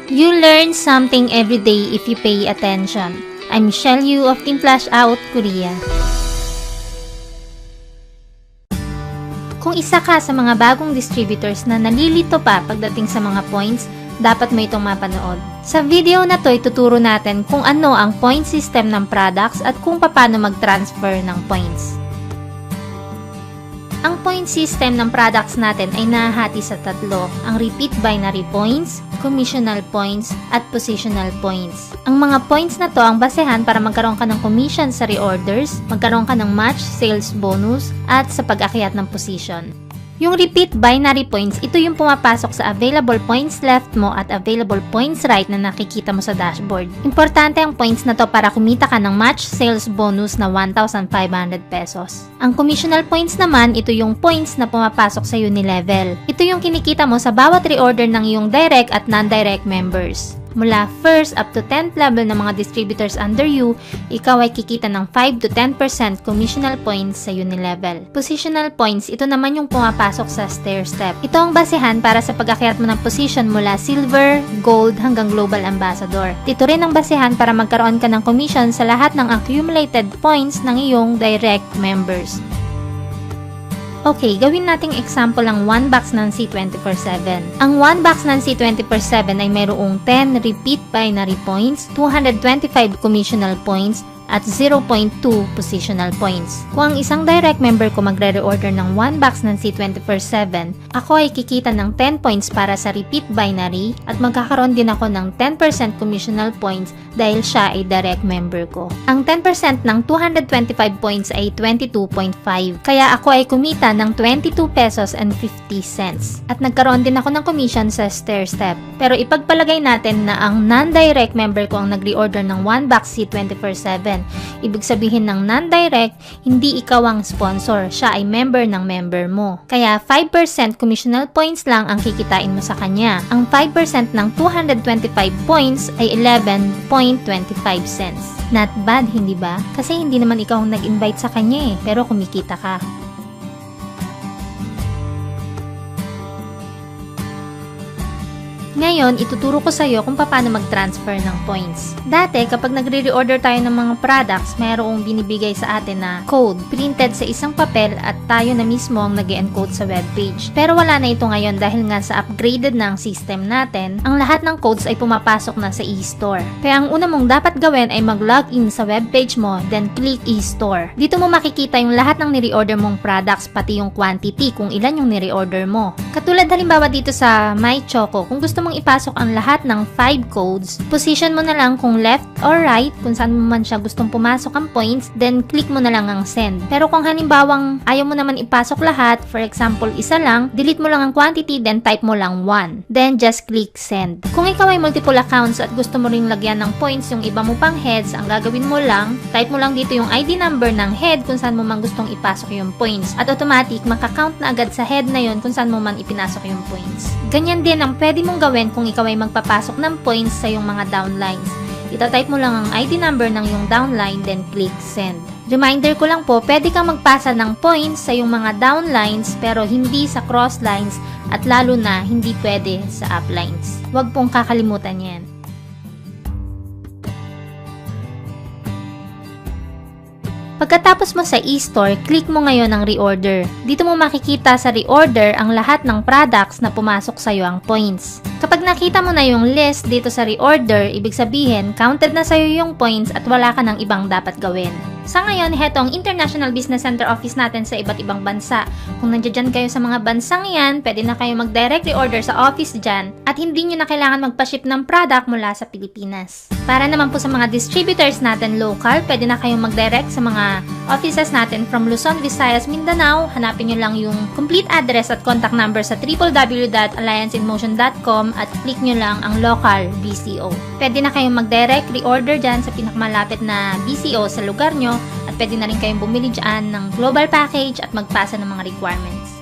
You learn something every day if you pay attention. I'm Michelle Yu of Team Flash Out, Korea. Kung isa ka sa mga bagong distributors na nalilito pa pagdating sa mga points, dapat mo itong mapanood. Sa video na to, ituturo natin kung ano ang point system ng products at kung paano mag-transfer ng points. Ang point system ng products natin ay nahahati sa tatlo, ang repeat binary points, commissional points, at positional points. Ang mga points na to ang basehan para magkaroon ka ng commission sa reorders, magkaroon ka ng match sales bonus, at sa pag-akyat ng position. Yung repeat binary points, ito yung pumapasok sa available points left mo at available points right na nakikita mo sa dashboard. Importante ang points na to para kumita ka ng match sales bonus na 1,500 pesos. Ang commissional points naman, ito yung points na pumapasok sa Unilevel. Ito yung kinikita mo sa bawat reorder ng iyong direct at non-direct members. Mula 1st up to 10th level ng mga distributors under you, ikaw ay kikita ng 5 to 10% commissional points sa Unilevel. Positional points, ito naman yung pumapasok sa stair step. Ito ang basehan para sa pag-akyat mo ng position mula silver, gold hanggang global ambassador. Ito rin ang basehan para magkaroon ka ng commission sa lahat ng accumulated points ng iyong direct members. Okay, gawin nating example ang 1 box ng C24/7. Ang 1 box ng C24/7 ay mayroong 10 repeat binary points, 225 commissional points, at 0.2 positional points. Kung ang isang direct member ko magre-reorder ng 1 box ng C24/7, ako ay kikita ng 10 points para sa repeat binary at magkakaroon din ako ng 10% commissional points dahil siya ay direct member ko. Ang 10% ng 225 points ay 22.5, kaya ako ay kumita ng 22 pesos and 50 cents. At nagkaroon din ako ng commission sa stair step. Pero ipagpalagay natin na ang non-direct member ko ang nag-reorder ng 1 box C24/7. Ibig sabihin ng non-direct, hindi ikaw ang sponsor, siya ay member ng member mo. Kaya 5% commissional points lang ang kikitain mo sa kanya. Ang 5% ng 225 points ay 11.25 cents. Not bad, hindi ba? Kasi hindi naman ikaw ang nag-invite sa kanya pero kumikita ka. Ngayon, ituturo ko sa iyo kung paano mag-transfer ng points. Dati, kapag nagre-reorder tayo ng mga products, mayroong binibigay sa atin na code printed sa isang papel at tayo na mismo ang nag-encode sa webpage. Pero wala na ito ngayon dahil nga sa upgraded na ang system natin, ang lahat ng codes ay pumapasok na sa e-store. Kaya ang una mong dapat gawin ay mag-login sa webpage mo, then click e-store. Dito mo makikita yung lahat ng nire-order mong products, pati yung quantity kung ilan yung nire-order mo. Katulad halimbawa dito sa My Choco, kung gusto mong ipasok ang lahat ng 5 codes, position mo na lang kung left or right, kung saan mo man siya gustong pumasok ang points, then click mo na lang ang send. Pero kung halimbawang ayaw mo naman ipasok lahat, for example, isa lang, delete mo lang ang quantity, then type mo lang 1. Then just click send. Kung ikaw ay multiple accounts at gusto mo ring lagyan ng points yung iba mo pang heads, ang gagawin mo lang, type mo lang dito yung ID number ng head kung saan mo man gustong ipasok yung points. At automatic, makakount na agad sa head na yun kung saan mo man ipinasok yung points. Ganyan din ang pwede mong gawin kung ikaw ay magpapasok ng points sa iyong mga downlines. Itatype mo lang ang ID number ng iyong downline, then click send. Reminder ko lang po, pwede kang magpasa ng points sa iyong mga downlines pero hindi sa crosslines at lalo na hindi pwede sa uplines. Huwag pong kakalimutan yan. Pagkatapos mo sa e-store, click mo ngayon ang reorder. Dito mo makikita sa reorder ang lahat ng products na pumasok sa iyo ang points. Kapag nakita mo na yung list dito sa reorder, ibig sabihin, counted na sa iyo yung points at wala ka ng ibang dapat gawin. Sa ngayon, heto ang International Business Center office natin sa iba't ibang bansa. Kung nandiyan kayo sa mga bansang yan, pwede na kayo mag-direct reorder sa office dyan at hindi nyo na kailangan magpa-ship ng product mula sa Pilipinas. Para naman po sa mga distributors natin local, pwede na kayong mag-direct sa mga offices natin from Luzon, Visayas, Mindanao. Hanapin nyo lang yung complete address at contact number sa www.allianceinmotion.com at click nyo lang ang local BCO. Pwede na kayong mag-direct reorder dyan sa pinakamalapit na BCO sa lugar nyo at pwede na rin kayong bumili dyan ng global package at magpasa ng mga requirements.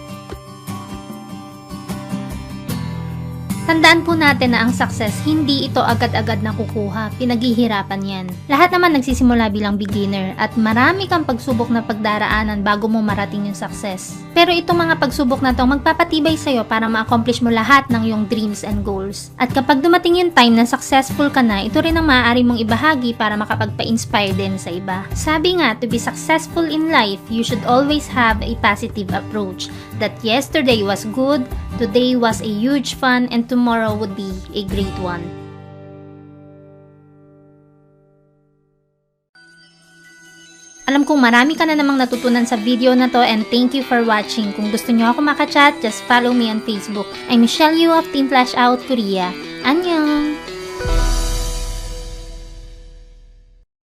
Tandaan po natin na ang success, hindi ito agad-agad nakukuha. Pinaghihirapan yan. Lahat naman nagsisimula bilang beginner at marami kang pagsubok na pagdaraanan bago mo marating yung success. Pero itong mga pagsubok na to magpapatibay sa'yo para ma-accomplish mo lahat ng iyong dreams and goals. At kapag dumating yung time na successful ka na, ito rin ang maaari mong ibahagi para makapagpa-inspire din sa iba. Sabi nga, to be successful in life, you should always have a positive approach. That yesterday was good, today was a huge fun, and tomorrow would be a great one. Alam kong marami ka na namang natutunan sa video na to, and thank you for watching. Kung gusto nyo ako makachat, just follow me on Facebook. I'm Michelle Yu of Team Flash Out Korea. Annyeong!